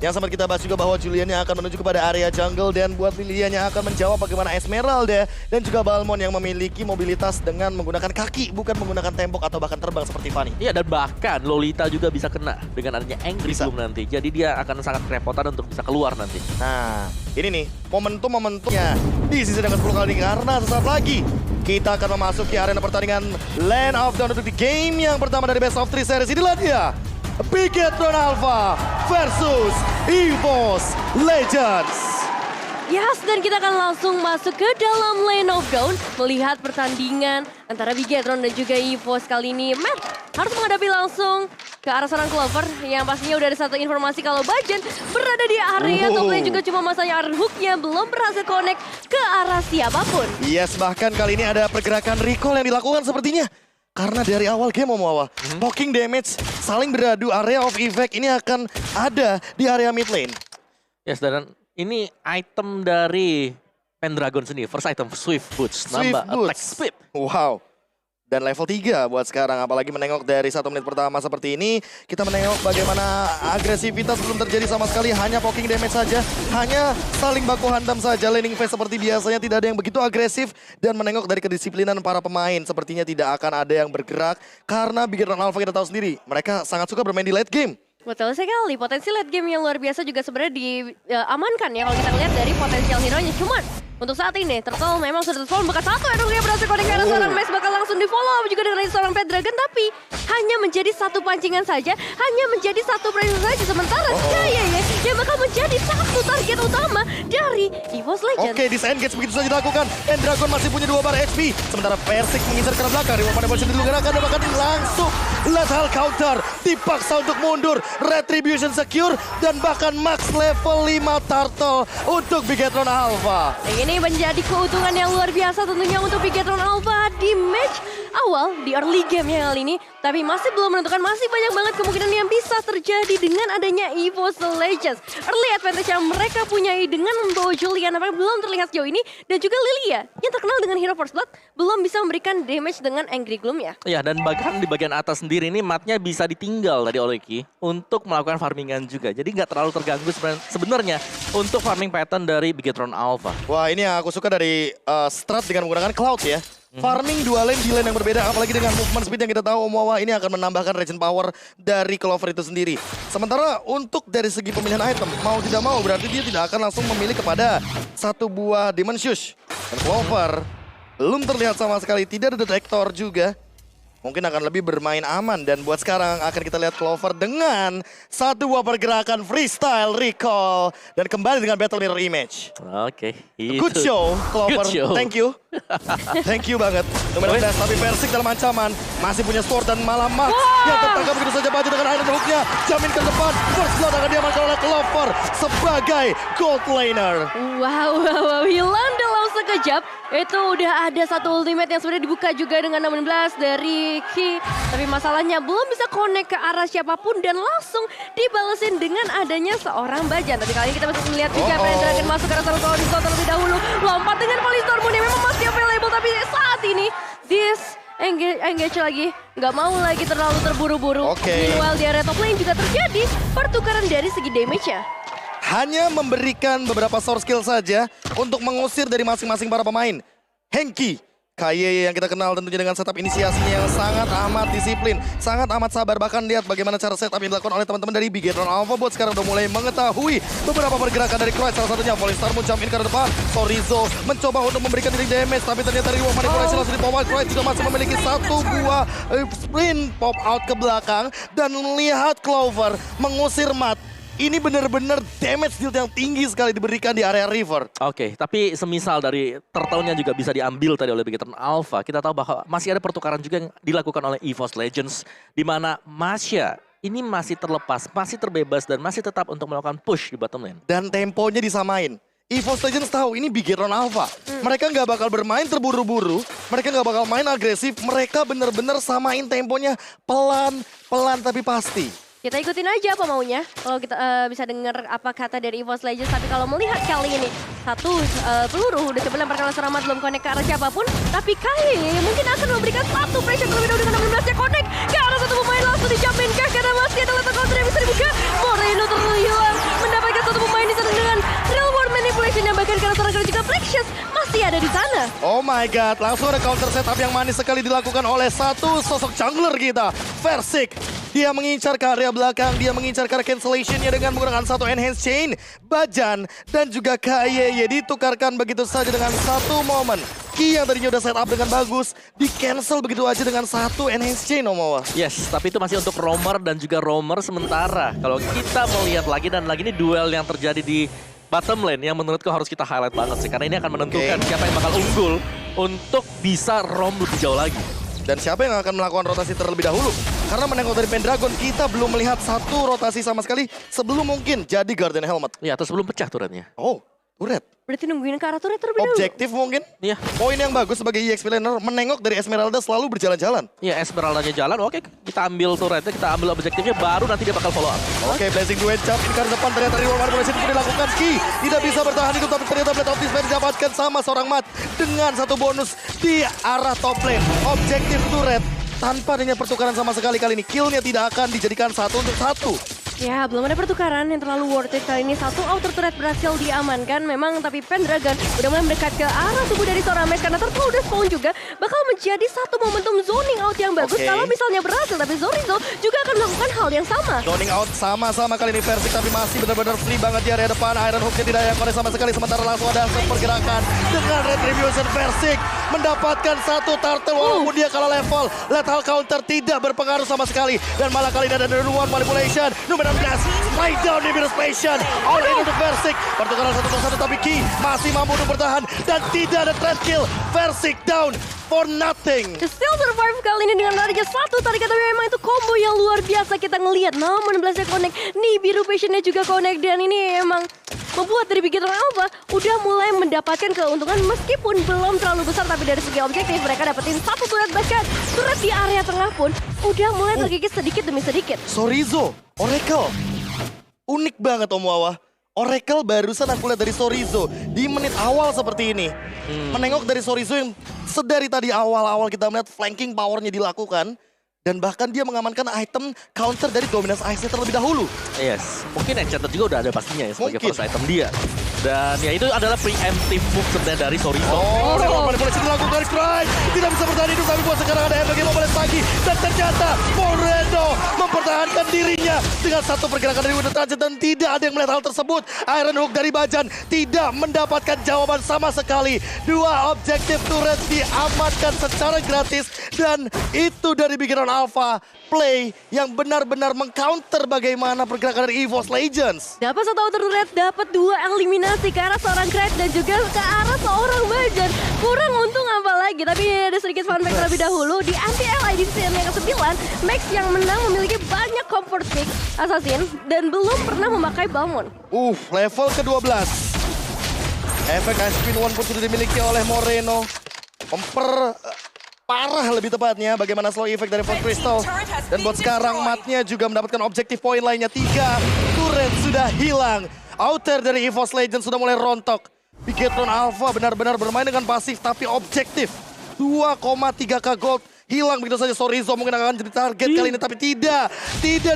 Yang sempat kita bahas juga bahwa Julian yang akan menuju kepada area jungle dan buat Lilian yang akan menjawab bagaimana Esmeralda dan juga Balmond yang memiliki mobilitas dengan menggunakan kaki bukan menggunakan tembok atau bahkan terbang seperti Fanny. Iya, dan bahkan Lolita juga bisa kena dengan adanya Angry Bloom nanti. Jadi dia akan sangat kerepotan untuk bisa keluar nanti. Nah, ini nih momentumnya diisi dengan 10 kali karena sesaat lagi kita akan memasuki arena pertandingan Land of Dawn untuk di game yang pertama dari Best of 3 series. Inilah dia, Bigetron Alpha versus EVOS Legends. Yes, dan kita akan langsung masuk ke dalam Lane of Dawn melihat pertandingan antara Bigetron dan juga EVOS kali ini. Matt harus menghadapi langsung ke arah seorang Clover yang pastinya udah ada satu informasi kalau Bajan berada di area top lane juga cuma masanya Iron Hook-nya belum berhasil connect ke arah siapapun. Yes, bahkan kali ini ada pergerakan recall yang dilakukan sepertinya. Karena dari awal game poking damage saling beradu, area of effect ini akan ada di area mid lane. Yes, dan ini item dari Pendragon sendiri, first item Swift Boots, nambah attack speed. Wow. Dan level 3 buat sekarang, apalagi menengok dari 1 menit pertama seperti ini. Kita menengok bagaimana agresivitas belum terjadi sama sekali, hanya poking damage saja. Hanya saling baku hantam saja, laning phase seperti biasanya tidak ada yang begitu agresif. Dan menengok dari kedisiplinan para pemain, sepertinya tidak akan ada yang bergerak. Karena Bigetron Alpha kita tahu sendiri, mereka sangat suka bermain di late game. Betul sekali, potensi late game yang luar biasa juga sebenarnya diamankan ya kalau kita lihat dari potensial hero-nya. Cuman untuk saat ini, Turtle memang sudah terfollow bekas satu Edungnya berhasil connect karena seorang Mace bakal langsung di follow juga dengan seorang Pendragon. Tapi hanya menjadi satu pancingan saja, hanya menjadi satu pressure saja. Sementara Skye yang bakal menjadi satu target utama dari EVOS Legends. Oke, disengage begitu saja dilakukan. Pendragon masih punya 2 bar HP. Sementara Persik mengincar ke belakang. Rival Evolution dulu gerakan dan bahkan langsung lethal counter. Dipaksa untuk mundur. Retribution secure. Dan bahkan max level 5 Turtle untuk Bigetron Alpha. Ini menjadi keuntungan yang luar biasa tentunya untuk Bigetron Alpha di match awal di early game yang kali ini. Tapi masih belum menentukan, masih banyak banget kemungkinan yang bisa terjadi dengan adanya EVOS Legends. Early advantage yang mereka punyai dengan membawa Julian apakah belum terlihat sejauh ini. Dan juga Lilia yang terkenal dengan hero First Blood belum bisa memberikan damage dengan Angry Gloom ya. Iya, dan bahkan di bagian atas sendiri ini matnya bisa ditinggal tadi oleh Ki untuk melakukan farmingan juga. Jadi nggak terlalu terganggu sebenarnya untuk farming pattern dari Bigetron Alpha. Wah, ini yang aku suka dari strat dengan menggunakan Cloud ya. Farming 2 lane di lane yang berbeda, apalagi dengan movement speed yang kita tahu Omowa ini akan menambahkan regen power dari Clover itu sendiri. Sementara untuk dari segi pemilihan item, mau tidak mau berarti dia tidak akan langsung memilih kepada satu buah Demon Shoes. Dan Clover belum terlihat sama sekali, tidak ada detektor juga. Mungkin akan lebih bermain aman dan buat sekarang akan kita lihat Clover dengan satu buah pergerakan freestyle recall dan kembali dengan battle mirror image. Oke. Good show, Clover. Good show. Thank you. Thank you banget. Lumayan pedas, tapi Persik dalam ancaman. Masih punya sword dan malah Max yang tertangkap begitu saja baju dengan Iron Hook-nya. Jamin ke depan. First blood akan diamankan oleh Clover sebagai gold laner. Wow, hilang dalam sekejap. Itu udah ada satu ultimate yang sebenarnya dibuka juga dengan 16 dari Ki. Tapi masalahnya belum bisa connect ke arah siapapun dan langsung dibalesin dengan adanya seorang Bajan. Tapi kali ini kita masih melihat juga Pendragon masuk ke arah seorang Discord terlebih dahulu. Lompat dengan Polystorm yang memang masih available. Tapi saat ini, engage lagi. Nggak mau lagi terlalu terburu-buru. Meanwhile di area top lane juga terjadi pertukaran dari segi damage-nya. Hanya memberikan beberapa source skill saja untuk mengusir dari masing-masing para pemain. Hengki, KY yang kita kenal tentunya dengan setup inisiasinya yang sangat amat disiplin, sangat amat sabar. Bahkan lihat bagaimana cara setup yang dilakukan oleh teman-teman dari Bigetron Alpha buat sekarang udah mulai mengetahui beberapa pergerakan dari Kroid. Salah satunya Polystar jump in ke depan. Sorizo mencoba untuk memberikan diri damage, tapi ternyata Riwa manipulasi langsung di pop out. Kroid juga masih memiliki satu buah sprint pop out ke belakang. Dan lihat Clover mengusir Mat. Ini benar-benar damage deal yang tinggi sekali diberikan di area river. Oke, tapi semisal dari turtle-nya juga bisa diambil tadi oleh Bigetron Alpha, kita tahu bahwa masih ada pertukaran juga yang dilakukan oleh EVOS Legends, di mana Masya ini masih terlepas, masih terbebas, dan masih tetap untuk melakukan push di bottom lane. Dan temponya disamain. EVOS Legends tahu ini Bigetron Alpha. Mereka nggak bakal bermain terburu-buru, mereka nggak bakal main agresif, mereka benar-benar samain temponya pelan-pelan tapi pasti. Kita ikutin aja apa maunya. Kalau kita bisa dengar apa kata dari EVOS Legends. Tapi kalau melihat kali ini satu peluru udah coba lemparkan oleh Seramat belum connect ke arah siapapun. Tapi kali ini mungkin akan memberikan satu pressure terlebih dahulu dengan 16 nya connect ke arah satu pemain langsung dijamin kah karena masih ada letak counter yang bisa dibuka. Moreno terhilang Prince masih ada di sana. Oh my god, langsung ada counter setup yang manis sekali dilakukan oleh satu sosok jungler kita, Versik. Dia mengincar ke area belakang, dia mengincar ke area cancellation-nya dengan menggunakan satu enhance chain. Bajan dan juga KYY ditukarkan begitu saja dengan satu momen. Ki yang tadinya udah setup dengan bagus, di cancel begitu aja dengan satu enhance chain, Omawa. Yes, tapi itu masih untuk roamer dan juga roamer sementara. Kalau kita melihat lagi dan lagi ini duel yang terjadi di bottom lane yang menurutku harus kita highlight banget sih. Karena ini akan menentukan siapa yang bakal unggul untuk bisa roam lebih jauh lagi. Dan siapa yang akan melakukan rotasi terlebih dahulu? Karena menengok dari Pendragon, kita belum melihat satu rotasi sama sekali sebelum mungkin jadi Guardian Helmet. Ya, atau sebelum pecah turretnya. Oh, turret. Berarti nungguin ke arah turret terlebih dahulu. Objektif mungkin. Iya. Poin yang bagus sebagai EXP laner, menengok dari Esmeralda selalu berjalan-jalan. Iya, Esmeralda-nya jalan, oke kita ambil turretnya, kita ambil objektifnya, baru nanti dia bakal follow up. Oke, Blazing Duet jump in ke depan, ternyata reward manipulation itu dilakukan. Ki tidak bisa bertahan hidup, tapi ternyata Blade of Despair didapatkan sama seorang Mat dengan satu bonus di arah top lane. Objektif turret tanpa adanya pertukaran sama sekali kali ini. Killnya tidak akan dijadikan 1 untuk 1. Ya, belum ada pertukaran yang terlalu worth it kali ini. Satu outer turret berhasil diamankan. Memang tapi Pendragon udah mulai mendekat ke arah tubuh dari seorang Max. Karena turtle udah spawn juga. Bakal menjadi satu momentum zoning out yang bagus. Kalau misalnya berhasil. Tapi Zorizo juga akan melakukan hal yang sama. Zoning out sama-sama kali ini Versik, tapi masih benar-benar free banget di area depan. Iron Hook-nya tidak yang konek sama sekali. Sementara langsung ada pergerakan dengan Retribution. Versik mendapatkan satu turtle walaupun dia kalah level. Lethal counter tidak berpengaruh sama sekali. Dan malah kali ini ada reward manipulation. Nomor 16, slide down di Mirror Station. All in untuk Versik. Pertukaran 1-1 tapi Ki masih mampu untuk bertahan. Dan tidak ada trend kill. Versik down for nothing. Still survive kali ini dengan larinya satu tarikan. Tapi memang itu combo yang luar biasa kita ngelihat. Namun 16-nya connect. Nih biru passionnya juga connect. Dan ini emang membuat dari Bigetron Alpha udah mulai mendapatkan keuntungan meskipun belum terlalu besar. Tapi dari segi objektif mereka dapetin satu turret, bahkan turret di area tengah pun udah mulai terkikis sedikit demi sedikit. Sorizo, Oracle. Unik banget Om Wawa. Oracle barusan aku lihat dari Sorizo di menit awal seperti ini. Menengok dari Sorizo yang sedari tadi awal-awal kita melihat flanking powernya dilakukan. Dan bahkan dia mengamankan item counter dari Dominance Ice-nya terlebih dahulu. Yes, mungkin Enchanter juga udah ada pastinya ya sebagai Mungkin. first item dia. Dan ya itu adalah preemptive move sebenarnya dari Sorizo. Oh, reward manipulasi dilakukan Cry. Tidak bisa bertahan hidup, tapi buat sekarang ada MBG mau balik lagi. Dan ternyata Moreno mempertahankan dirinya dengan satu pergerakan dari Wonder Transit. Dan tidak ada yang melihat hal tersebut. Iron Hook dari Bajan tidak mendapatkan jawaban sama sekali. Dua objektif turret diamankan secara gratis. Dan itu dari Bigetron Alpha. Play yang benar-benar mengcounter bagaimana pergerakan dari EVOS Legends. Dapat satu outer turret, dapat dua eliminasi ke arah seorang Crack dan juga ke arah seorang Bajan. Kurang untung apa lagi, tapi ada sedikit fun fact terlebih dahulu. Di anti-LI di season yang ke-9, Max yang menang memiliki banyak comfort pick assassin dan belum pernah memakai Balmond. Level ke-12. Efek Ice Spin One pun sudah dimiliki oleh Moreno. Parah lebih tepatnya bagaimana slow effect dari Fort Crystal. Dan buat sekarang matnya juga mendapatkan objektif poin lainnya. 3 turret sudah hilang. Outer dari EVOS Legends sudah mulai rontok. Bigetron Alpha benar-benar bermain dengan pasif tapi objektif. 2,3k gold. Hilang begitu saja. Sorizo mungkin akan jadi target kali ini, tapi tidak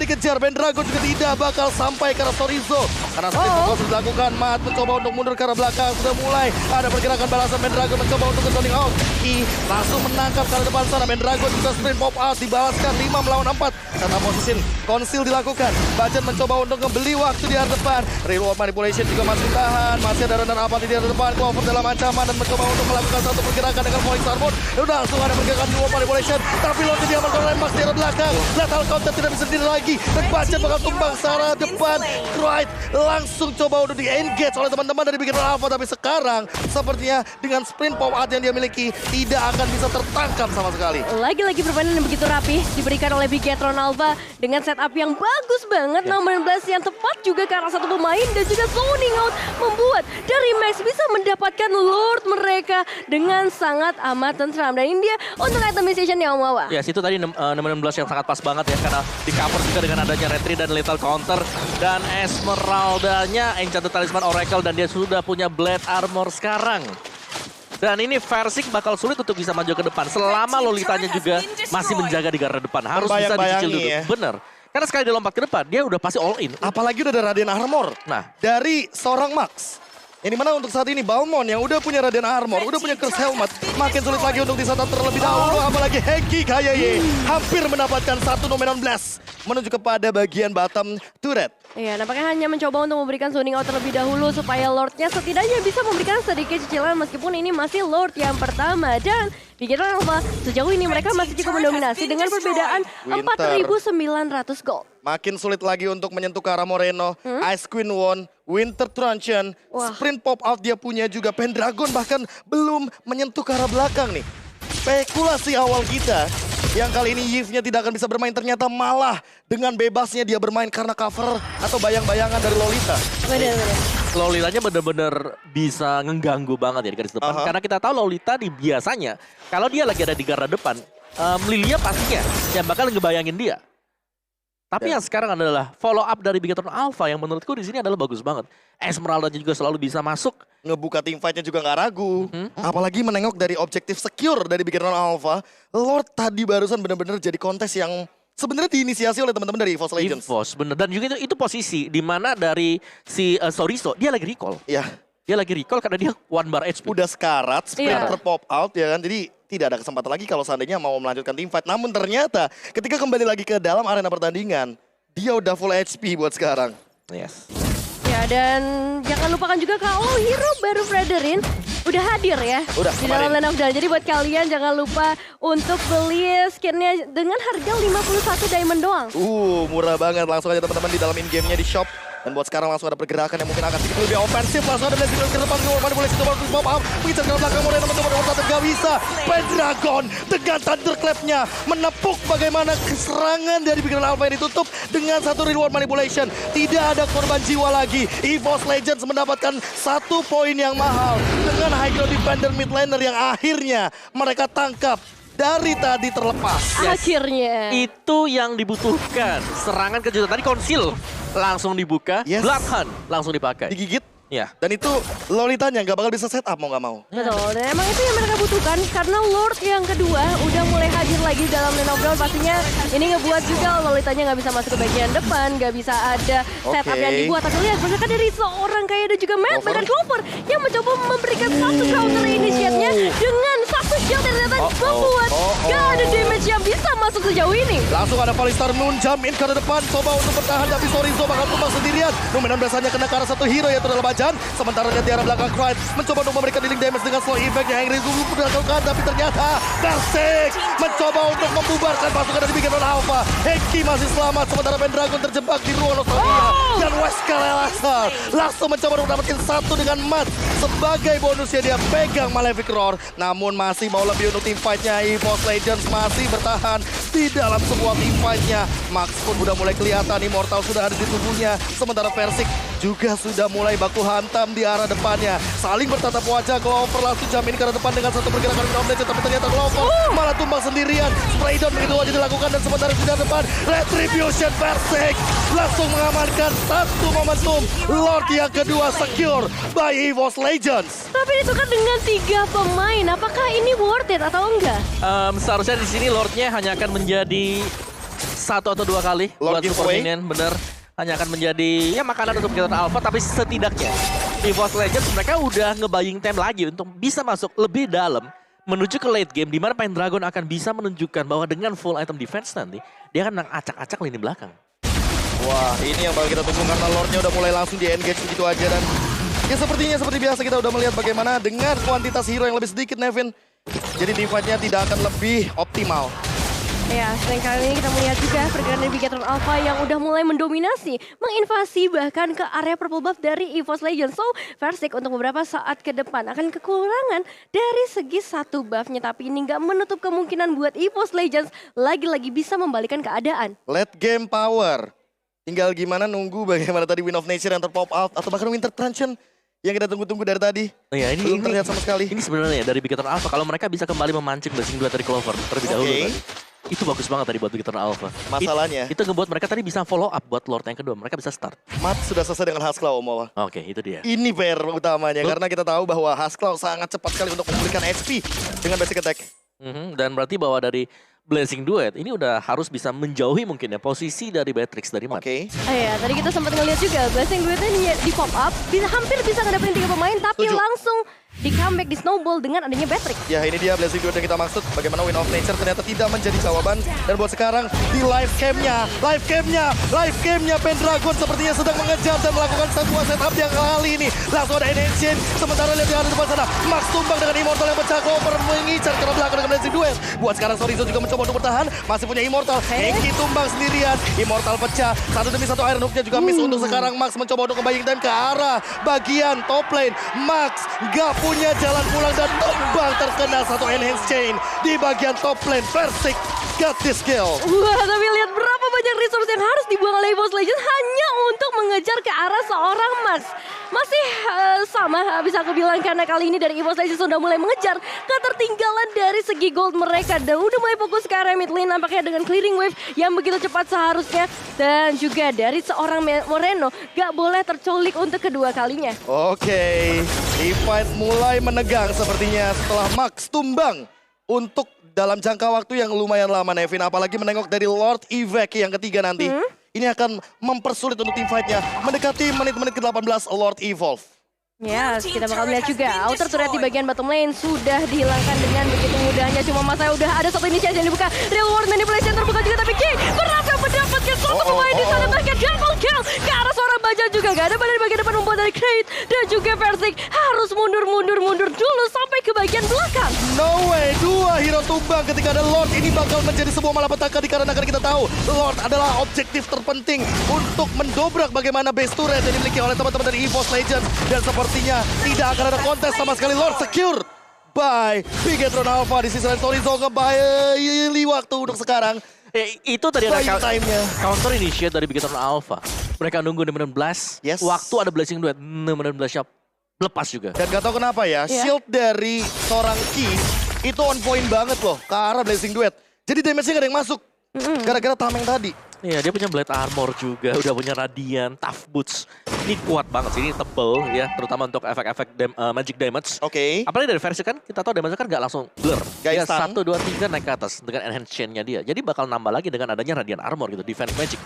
dikejar. Pendragon juga tidak bakal sampai ke arah Sorizo. Karena split fokus sudah dilakukan. Mat mencoba untuk mundur ke arah belakang. Sudah mulai ada pergerakan balasan. Pendragon mencoba untuk zoning out. Ki langsung menangkap ke arah depan sana. Pendragon juga sprint pop out. Dibalaskan 5 melawan 4. Karena posisi konsil dilakukan. Bajan mencoba untuk membeli waktu di arah depan. Reward manipulation juga masih tahan. Masih ada runner apa di arah depan. Cover dalam ancaman dan mencoba untuk melakukan satu pergerakan dengan Phoenix Harmon. Udah langsung ada pergerakan reward manipulation. Tapi langsung diamankan oleh Max di arah belakang. Lethal counter tidak bisa sendiri lagi. Dan Bajan bakal tumbang searah depan. Right langsung coba untuk di-engage oleh teman-teman dari Bigetron Alpha. Tapi sekarang sepertinya dengan sprint pop out yang dia miliki tidak akan bisa tertangkap sama sekali. Lagi-lagi permainan yang begitu rapi diberikan oleh Bigetron Alpha dengan setup yang bagus banget. Nomor 16 yang tepat juga ke arah satu pemain dan juga zoning out membuat dari Max bisa mendapatkan Lord mereka dengan sangat amat tentram. Dan ini dia untuk item station yang Wawa. Ya, situ tadi nomor 16 yang sangat pas banget ya, karena di cover juga dengan adanya retri dan lethal counter. Dan Esmeralda-nya Enchanted Talisman Oracle dan dia sudah punya Blade Armor sekarang. Dan ini Versik bakal sulit untuk bisa maju ke depan selama Lolitanya juga masih menjaga di garda depan. Harus bisa dicicil dulu. Ya. Bener. Karena sekali dia lompat ke depan, dia udah pasti all in. Apalagi udah ada Radiant Armor. Nah, dari seorang Max. Yang dimana untuk saat ini Balmond yang udah punya Radiant Armor, udah punya Curse Helmet, makin sulit lagi untuk disantap terlebih dahulu. Apalagi Hengki Kayeye hampir mendapatkan satu Numenon Blast menuju kepada bagian bottom turret. Iya, nampaknya hanya mencoba untuk memberikan zoning out terlebih dahulu supaya Lordnya setidaknya bisa memberikan sedikit cicilan meskipun ini masih Lord yang pertama. Dan Bigetron Alpha sejauh ini mereka masih cukup mendominasi dengan perbedaan 4.900 gold. Makin sulit lagi untuk menyentuh ke arah Moreno. Ice Queen won, Winter Truncheon, Sprint Pop Out dia punya juga. Pendragon bahkan belum menyentuh ke arah belakang nih. Spekulasi awal kita yang kali ini Yves-nya tidak akan bisa bermain, ternyata malah dengan bebasnya dia bermain karena cover atau bayang-bayangan dari Lolita. Benar-benar. Lolitanya bener-bener bisa ngeganggu banget ya di garis depan. Karena kita tahu Lolita biasanya kalau dia lagi ada di garda depan, Lilia pastinya yang bakal ngebayangin dia. Tapi yang sekarang adalah follow up dari Bigetron Alpha yang menurutku di sini adalah bagus banget. Esmeralda juga selalu bisa masuk. Ngebuka teamfight-nya juga nggak ragu. Apalagi menengok dari objektif secure dari Bigetron Alpha. Lord tadi barusan benar-benar jadi kontes yang sebenarnya diinisiasi oleh teman-teman dari EVOS Legends. EVOS, bener. Dan juga itu posisi di mana dari si Soriso, dia lagi recall. Iya. Dia lagi recall karena dia 1 bar HP. Udah sekarat, Splinter pop out ya kan. Jadi tidak ada kesempatan lagi kalau seandainya mau melanjutkan teamfight. Namun ternyata ketika kembali lagi ke dalam arena pertandingan, dia udah full HP buat sekarang. Yes. Ya, dan jangan lupakan juga kalau hero baru Frederin udah hadir ya di dalam Land of Dawn. Jadi buat kalian jangan lupa untuk beli skinnya dengan harga 51 diamond doang. Murah banget. Langsung aja teman-teman di dalam in-game-nya di shop. Dan buat sekarang langsung ada pergerakan yang mungkin akan sedikit lebih ofensif. Langsung ada Blessing ke depan. Mana boleh situ baru pop up. Mengincar ke belakang Moreno mencoba nomor 1. Gak bisa. Pendragon dengan Thunderclap-nya menepuk bagaimana serangan dari Bigetron Alpha yang ditutup dengan satu reward manipulation. Tidak ada korban jiwa lagi. EVOS Legends mendapatkan 1 poin yang mahal dengan high ground defender mid laner yang akhirnya mereka tangkap. Dari tadi terlepas. Akhirnya. Itu yang dibutuhkan. Serangan kejutan. Tadi konsil langsung dibuka. Blood Hunt langsung dipakai. Digigit. Ya. Dan itu Lolitanya nggak bakal bisa setup mau nggak mau. Betul, dan emang itu yang mereka butuhkan karena Lord yang kedua udah mulai hadir lagi dalam Land of Dawn. Pastinya ini ngebuat juga Lolitanya nggak bisa masuk ke bagian depan, nggak bisa ada setup yang dibuat. Tapi lihat, misalkan dari seorang kayak ada juga Matt, bahkan Clover yang mencoba memberikan satu counter initiate-nya dengan satu shot yang ternyata membuat gak ada damage yang bisa masuk sejauh ini. Langsung ada Palistar Moon jump in ke depan, coba untuk bertahan tapi Sorizo bakal tumbang sendirian. Numenon biasanya kena ke arah satu hero yaitu adalah Bajan. Sementara lihat di arah belakang Cryde mencoba untuk memberikan dealing damage dengan slow effect yang Henry dulu dilakukan, tapi ternyata Persik mencoba untuk membubarkan pasukan dari Bigetron Alpha. Hengki masih selamat, sementara Pendragon terjebak di ruang nostalgia. Dan Wesker Elixir langsung mencoba untuk mendapatkan 1 dengan Mat sebagai bonusnya dia pegang Malefic Roar. Namun masih mau lebih untuk teamfight-nya. EVOS Legends masih bertahan di dalam sebuah teamfight-nya. Max pun udah mulai kelihatan, Immortal sudah ada di tubuhnya. Sementara Persik juga sudah mulai baku hantam di arah depannya. Saling bertatap wajah. Clover langsung jamin ke arah depan dengan satu pergerakan Legends, tapi ternyata Clover malah tumbang sendirian. Spray down begitu aja dilakukan dan sementara di depan Retribution Persik langsung mengamankan satu momentum. Lord yang kedua secure by EVOS Legends. Tapi itu kan dengan 3 pemain, apakah ini worth it atau enggak? Seharusnya di sini Lordnya hanya akan menjadi 1 atau 2 kali Lord buat Super giveaway. Minion, bener. Hanya akan menjadi ya makanan untuk Bigetron Alpha, tapi setidaknya EVOS Legends mereka udah nge-buying time lagi untuk bisa masuk lebih dalam menuju ke late game di mana Pendragon akan bisa menunjukkan bahwa dengan full item defense nanti dia akan acak-acak lini belakang. Wah, ini yang bakal kita tunggu karena Lordnya udah mulai langsung di-engage begitu aja. Dan ya sepertinya seperti biasa kita udah melihat bagaimana dengan kuantitas hero yang lebih sedikit, Nevin. Jadi teamfight-nya tidak akan lebih optimal. Ya, selain kali ini kita melihat juga pergerakan dari Bigetron Alpha yang udah mulai mendominasi, menginvasi bahkan ke area purple buff dari EVOS Legends. So, Versik untuk beberapa saat ke depan akan kekurangan dari segi satu buffnya. Tapi ini nggak menutup kemungkinan buat EVOS Legends lagi-lagi bisa membalikan keadaan. Late game power. Tinggal gimana nunggu bagaimana tadi Wind of Nature yang terpop out. Atau bahkan Winter Truncheon yang kita tunggu-tunggu dari tadi. Ya, ini belum terlihat sama sekali. Ini sebenarnya dari Bigetron Alpha kalau mereka bisa kembali memancing Blessing 2 dari Clover terlebih dahulu tadi. Itu bagus banget tadi buat Bigetron Alpha. Masalahnya Itu ngebuat mereka tadi bisa follow up buat Lord yang kedua. Mereka bisa start. Mat sudah selesai dengan Haskell, Omawa. Oke, itu dia. Ini PR utamanya karena kita tahu bahwa Haskell sangat cepat sekali untuk memberikan HP dengan basic attack. Dan berarti bahwa dari Blazing Duet ini udah harus bisa menjauhi mungkin ya posisi dari Beatrix dari Mat. Oke. Iya, tadi kita sempat ngeliat juga Blazing Duetnya di pop up, hampir bisa ngedapetin 3 pemain, tapi Setuju. langsung di comeback, di snowball dengan adanya Beatrix. Ya ini dia Blazing Duet yang kita maksud. Bagaimana Win of Nature ternyata tidak menjadi jawaban. Dan buat sekarang di live camnya Pendragon sepertinya sedang mengejar dan melakukan sebuah setup yang kali ini. Langsung ada Enhanced. Sementara lihat yang ada di depan sana. Max tumbang dengan Immortal yang pecah cover mengincar ke belakang dengan Blazing Duet. Buat sekarang Sorizo juga mencoba untuk bertahan. Masih punya Immortal. Henki tumbang sendirian. Immortal pecah. Satu demi satu Iron Hook-nya juga miss. Untuk sekarang Max mencoba untuk ngebaying time ke arah bagian top lane. Max gak punya jalan pulang dan tumbang terkena satu Enhanced Chain di bagian top lane. Versik got this kill. Wah, tapi lihat berapa banyak resource yang harus dibuang oleh EVOS Legends hanya untuk mengejar ke arah seorang Max. Masih sama bisa aku bilang karena kali ini dari EVOS Legends sudah mulai mengejar ketertinggalan dari segi gold mereka dan udah mulai fokus ke arah mid lane nampaknya dengan clearing wave yang begitu cepat seharusnya dan juga dari seorang Moreno gak boleh terculik untuk kedua kalinya. Oke, fight mulai menegang sepertinya setelah Max tumbang untuk dalam jangka waktu yang lumayan lama, Nevin. Apalagi menengok dari Lord Ivek yang ketiga nanti. Ini akan mempersulit untuk tim fightnya mendekati menit-menit ke-18 Lord Evolve. Ya, kita bakal lihat juga outer turret di bagian bottom lane sudah dihilangkan dengan begitu mudahnya. Cuma masa udah ada satu inisiasi yang dibuka. Real world manipulation terbuka juga tapi Ki berhasil mendapatkan satu pemain di sana bahkan double kill ke arah seorang Baja juga. Gak ada di bagian depan umpan dari Crate dan juga Versik harus mundur dulu sampai ke bagian belakang. No way, dua hero tumbang ketika ada Lord. Ini bakal menjadi sebuah malapetaka dikarenakan kita tahu Lord adalah objektif terpenting untuk mendobrak bagaimana base turret yang dimiliki oleh teman-teman dari EVOS Legends. Dan sepertinya tidak akan ada kontes sama sekali. Lord secure by Bigetron Alpha. Di sisi lain Sorizo kembali waktu untuk sekarang. Itu tadi ada Buying time-nya. counter initiate dari Bigetron Alpha. Mereka nunggu menit blast. Yes. Waktu ada Blazing Duet, menit blastnya lepas juga. Dan gak tau kenapa ya, shield dari seorang Ki itu on point banget loh ke arah Blazing Duet. Jadi damage-nya gak ada yang masuk. Gara-gara tameng tadi. Iya, dia punya Blade Armor juga, udah punya Radiant, Tough Boots. Ini kuat banget sih, ini tebel ya, terutama untuk efek-efek magic damage. Oke. Apalagi dari versi kan, kita tahu damage kan gak langsung blur. Gak Dia instan. 1, 2, 3 naik ke atas dengan enhance chain-nya dia. Jadi bakal nambah lagi dengan adanya Radiant Armor gitu, defense magic.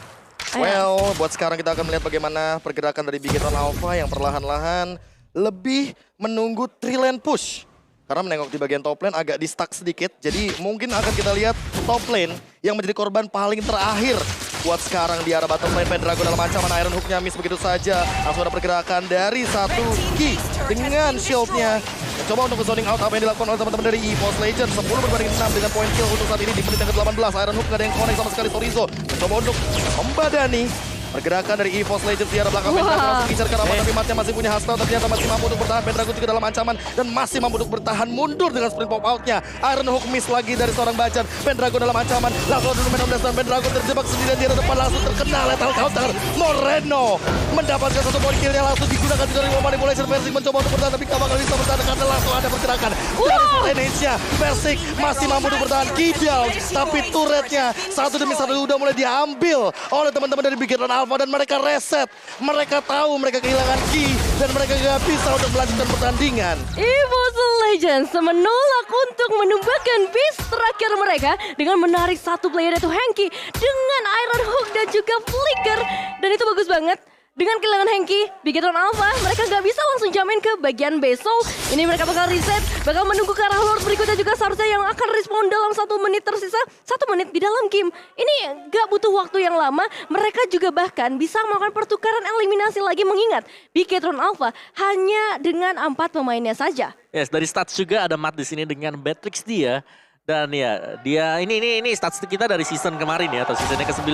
Well, buat sekarang kita akan melihat bagaimana pergerakan dari Bigetron Alpha yang perlahan-lahan lebih menunggu 3 lane push. Karena menengok di bagian top lane agak di-stuck sedikit. Jadi mungkin akan kita lihat top lane yang menjadi korban paling terakhir. Buat sekarang di arah bottom lane Pendragon dalam ancaman Iron Hook-nya miss begitu saja. Langsung ada pergerakan dari satu Ki dengan shield-nya. Coba untuk zoning out apa yang dilakukan oleh teman-teman dari EVOS Legends. 10 berbanding 6 dengan point kill untuk saat ini di menit yang ke-18. Iron Hook gak ada yang connect sama sekali. Sorizo mencoba untuk membadani pergerakan dari EVOS Legends di arah belakang. Pendragon langsung incar ke arah tapi matnya masih punya hastau. Ternyata masih mampu untuk bertahan. Pendragon juga dalam ancaman dan masih mampu untuk bertahan mundur dengan sprint pop out-nya. Iron Hook miss lagi dari seorang Bajan. Pendragon dalam ancaman. Langsung dulu main dan Pendragon terjebak sendirian di arah depan. Langsung terkena lethal counter. Moreno mendapatkan satu point kill-nya langsung digunakan juga dari manipulation. Versik mencoba untuk bertahan tapi gak bakal bisa bertahan karena langsung ada pergerakan dari Indonesia. Versik masih mampu untuk bertahan. Kidal tapi turretnya satu demi satu udah mulai diambil oleh teman-teman dari Bigetron Alpha dan mereka reset. Mereka tahu mereka kehilangan Ki dan mereka gak bisa untuk melanjutkan pertandingan. EVOS Legends menolak untuk menumbangkan base terakhir mereka dengan menarik satu player yaitu Henki dengan Iron Hook dan juga Flicker. Dan itu bagus banget. Dengan kehilangan Henki, Bigetron Alpha, mereka nggak bisa langsung jamin ke bagian base. So, ini mereka bakal reset, bakal menunggu ke arah Lord berikutnya juga seharusnya yang akan respon dalam 1 menit tersisa. 1 menit di dalam game. Ini nggak butuh waktu yang lama. Mereka juga bahkan bisa melakukan pertukaran eliminasi lagi mengingat Bigetron Alpha hanya dengan 4 pemainnya saja. Yes, dari stats juga ada Matt di sini dengan Beatrix dia. Dan ya, dia ini statistik kita dari season kemarin ya, atau seasonnya ke-9.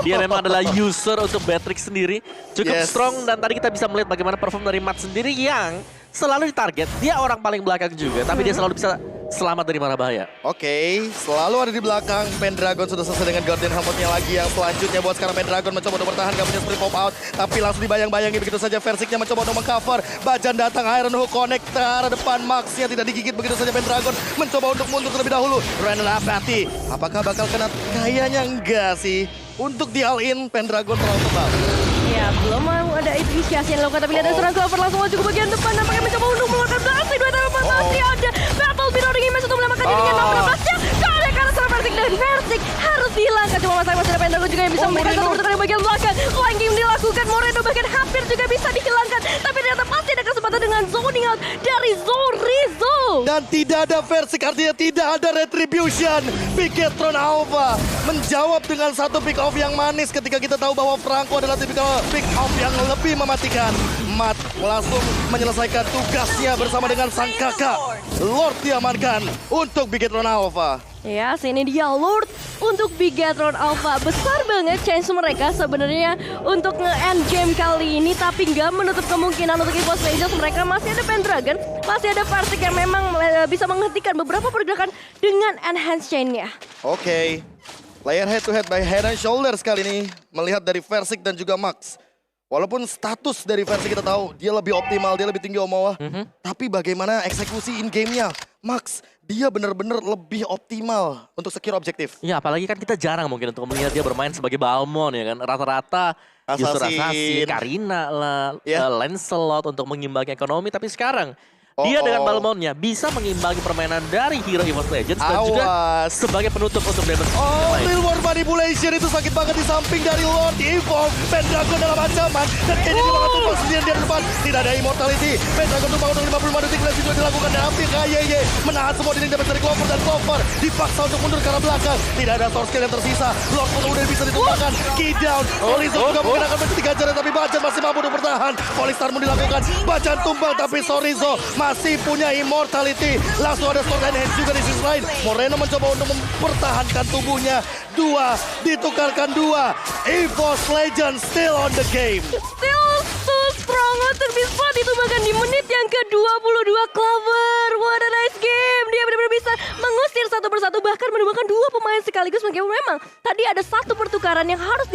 Dia memang adalah user untuk Beatrix sendiri. Cukup strong dan tadi kita bisa melihat bagaimana perform dari Matt sendiri yang selalu ditarget. Dia orang paling belakang juga, tapi dia selalu bisa selamat dari mara bahaya. Oke, selalu ada di belakang. Pendragon sudah selesai dengan Guardian Helmet-nya lagi. Yang selanjutnya buat sekarang Pendragon mencoba untuk bertahan. Gak punya sprint pop out. Tapi langsung dibayang-bayangi begitu saja. Versiknya mencoba untuk mengcover. Bajan datang, Iron Hook connect ke arah depan. Max-nya tidak digigit begitu saja. Pendragon mencoba untuk mundur terlebih dahulu. Randall Apathy. Apakah bakal kena? Kayaknya enggak sih. Untuk di all-in, Pendragon terlalu tebal. Ya, belum mau ada inisiasi yang dilakukan, tapi ada seorang cover langsung maju ke bagian depan. Nampaknya mencoba untuk mengeluarkan blast. Dua tangan masih ada battle mirroring image untuk menyamakan dirinya. 16-nya kali karena server Persik dan Persik harus dihilangkan. Cuma masalah masih ada Pendragon juga yang bisa memberikan satu pertukaran di bagian belakang. Flying game dilakukan, Moreno bahkan hampir juga bisa dihilangkan. Tapi ternyata pasti ada kesempatan dengan zoning out dari Zorizo. Dan tidak ada Versik, artinya tidak ada retribution. Bigetron Alpha menjawab dengan satu pick off yang manis ketika kita tahu bahwa Franco adalah tipikal pick off yang lebih mematikan. Matt langsung menyelesaikan tugasnya bersama dengan sang kakak. Lord diamankan untuk Bigetron Alpha. Ya, sini dia Lord untuk Bigetron Alpha. Besar banget chance mereka sebenarnya untuk nge-end game kali ini. Tapi nggak menutup kemungkinan untuk EVOS Legends. Mereka masih ada Pendragon, masih ada Persik yang memang bisa menghentikan beberapa pergerakan dengan enhance chain-nya. Oke, player head to head by head and shoulders kali ini. Melihat dari Versik dan juga Max. Walaupun status dari Versik kita tahu dia lebih optimal, dia lebih tinggi Omawa. Tapi bagaimana eksekusi in game-nya? Max, dia benar-benar lebih optimal untuk secure objektif. Ya apalagi kan kita jarang mungkin untuk melihat dia bermain sebagai Balmon ya kan. Rata-rata justru Assassin, Karina lah, Lancelot untuk mengimbangi ekonomi. Tapi sekarang dia dengan Balmonnya bisa mengimbangi permainan dari hero EVOS Legends dan juga sebagai penutup untuk damage. Real World Manipulation itu sakit banget di samping dari Lord Evolve. Pendragon dalam ancaman dan kayaknya dia bakal tumpah sendirian di depan. Tidak ada immortality. Pendragon tumpah untuk 55 detik dan juga dilakukan dan hampir KYY menahan semua dinding damage dari Clover dan Clover dipaksa untuk mundur ke arah belakang. Tidak ada source kill yang tersisa. Lord pun udah bisa ditumpahkan. Key down. Orizo juga menggunakan bentuk 3 jari tapi Bajan masih mampu untuk bertahan. Polistar pun dilakukan. Bajan tumbang tapi Sorizo masih punya immortality. Langsung ada sword and hands juga di sisi lain. Moreno mencoba untuk mempertahankan tubuhnya. 2 ditukarkan 2. EVOS Legends still on the game. Still so strong untuk bisa ditumbangkan di menit yang ke-22. Clover, what a nice game. Dia benar-benar bisa mengusir satu persatu bahkan menumbangkan 2 pemain sekaligus. Memang tadi ada satu pertukaran yang harus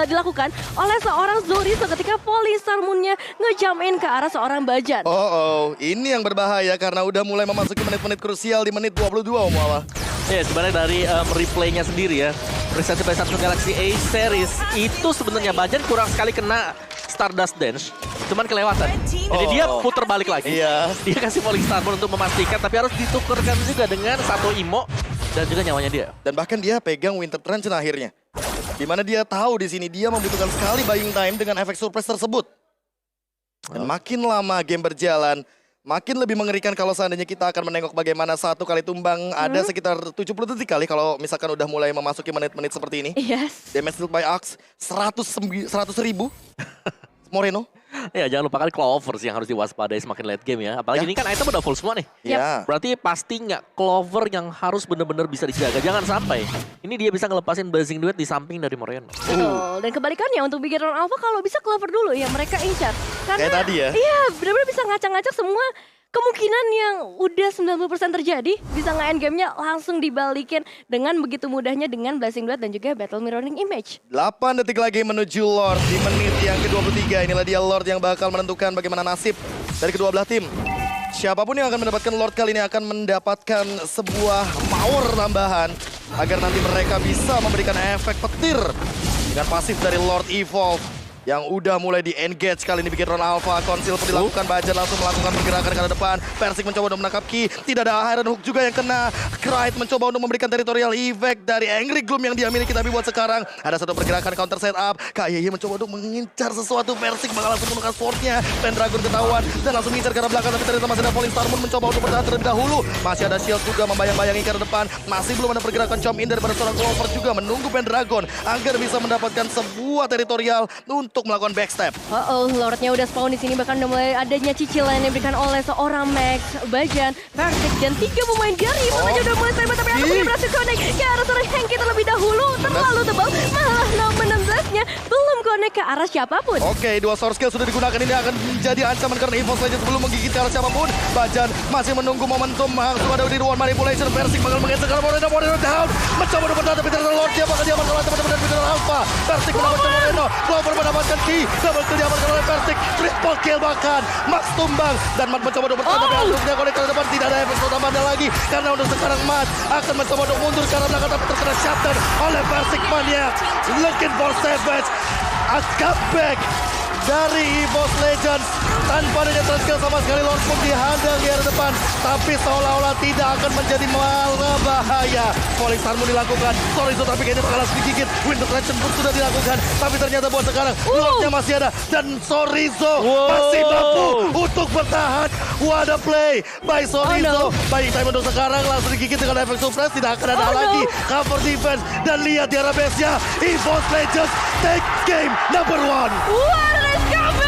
dilakukan oleh seorang Zorizo ketika Polistar Moon-nya nge-jump in ke arah seorang Bajan. Ini yang berbahaya karena udah mulai memasuki menit-menit krusial di menit 22 Omawa. Ya sebenarnya dari replaynya sendiri ya, presentasi dari Samsung Galaxy A series itu sebenarnya Bajan kurang sekali kena Stardust Dance, cuman kelewatan. Jadi dia putar balik lagi. Dia kasih Falling Star Moon untuk memastikan, tapi harus ditukarkan juga dengan satu Imo dan juga nyawanya dia. Dan bahkan dia pegang Winter Trench akhirnya. Dimana dia tahu di sini dia membutuhkan sekali buying time dengan efek surprise tersebut. Dan makin lama game berjalan, makin lebih mengerikan kalau seandainya kita akan menengok bagaimana satu kali tumbang ada sekitar 70 detik kali kalau misalkan udah mulai memasuki menit-menit seperti ini. Yes. Damage dealt by Axe 100.000 Moreno. Ya jangan lupakan Clover sih yang harus diwaspadai semakin late game ya. Apalagi ini kan item udah full semua nih. Berarti pasti nggak Clover yang harus benar-benar bisa dijaga. Jangan sampai ini dia bisa ngelepasin Blazing Duet di samping dari Moreno. Betul. Dan kebalikannya untuk Bigetron Alpha kalau bisa Clover dulu ya mereka incar. Karena kayak tadi ya. Iya benar-benar bisa ngacak-ngacak semua kemungkinan yang udah 90% terjadi. Bisa nge-end game-nya langsung dibalikin dengan begitu mudahnya dengan Blazing Duet dan juga Battle Mirroring Image. 8 detik lagi menuju Lord di menit yang ke-23. Inilah dia Lord yang bakal menentukan bagaimana nasib dari kedua belah tim. Siapapun yang akan mendapatkan Lord kali ini akan mendapatkan sebuah power tambahan agar nanti mereka bisa memberikan efek petir dengan pasif dari Lord Evolve yang udah mulai di-engage kali ini Bigetron Alpha. Konsil pun dilakukan, Bajan langsung melakukan pergerakan ke arah depan. Persik mencoba untuk menangkap Ki, tidak ada Iron Hook juga yang kena. Krite mencoba untuk memberikan territorial effect dari Angry Gloom yang dia miliki, tapi buat sekarang ada satu pergerakan counter setup. KYY mencoba untuk mengincar sesuatu, Persik bakal langsung menggunakan swordnya. Pendragon ketahuan dan langsung mengincar ke arah belakang, tapi ternyata masih ada Falling Star Moon mencoba untuk bertahan terlebih dahulu. Masih ada shield juga membayang-bayangi ke arah depan. Masih belum ada pergerakan jump in dari seorang Clover juga menunggu Pendragon agar bisa mendapatkan sebuah territorial untuk melakukan backstep. Lordnya udah spawn di sini, bahkan udah mulai adanya cicilan yang diberikan oleh seorang Max, Bajan, Persik dan 3 pemain dari aja udah mulai tembak, tapi akhirnya berhasil connect ke arah seorang Henki terlebih dahulu. Terlalu tebal, malah nomor 16-nya belum connect ke arah siapapun. Oke, 2 source skill sudah digunakan, ini akan menjadi ancaman karena EVOS Legends belum menggigit ke arah siapapun. Bajan masih menunggu momentum, langsung ada di ruang manipulation. Persik bakal mengejar ke arah Moreno down, mencoba untuk bertahan tapi ternyata Lord dia bakal diamankan oleh teman-teman Bigetron Alpha. Persik mendapatkan Moreno, Clover mendapatkan Ki. Double kill diamankan oleh Persik, triple kill bahkan. Max tumbang dan Matt mencoba untuk bertahan tapi harusnya connect ke depan, tidak ada efek tambahan lagi karena untuk sekarang Matt akan mencoba untuk mundur ke arah belakang tapi terkena shutdown oleh Persik Mania. Looking for Savage, a comeback dari EVOS Legends Tanpa adanya skill sama sekali, Lord pun dihadang di area depan. Tapi seolah-olah tidak akan menjadi malah bahaya. Falling Star pun dilakukan. Sorry tapi kayaknya bakal langsung digigit. Winter Traction pun sudah dilakukan. Tapi ternyata buat sekarang, Lordnya masih ada. Dan Sorizo masih mampu untuk bertahan. What a play by Sorizo. Baik time untuk sekarang langsung digigit dengan efek suppress. Tidak akan ada lagi cover defense. Dan lihat di arah base-nya, EVOS Legends take game number 1. What is coming?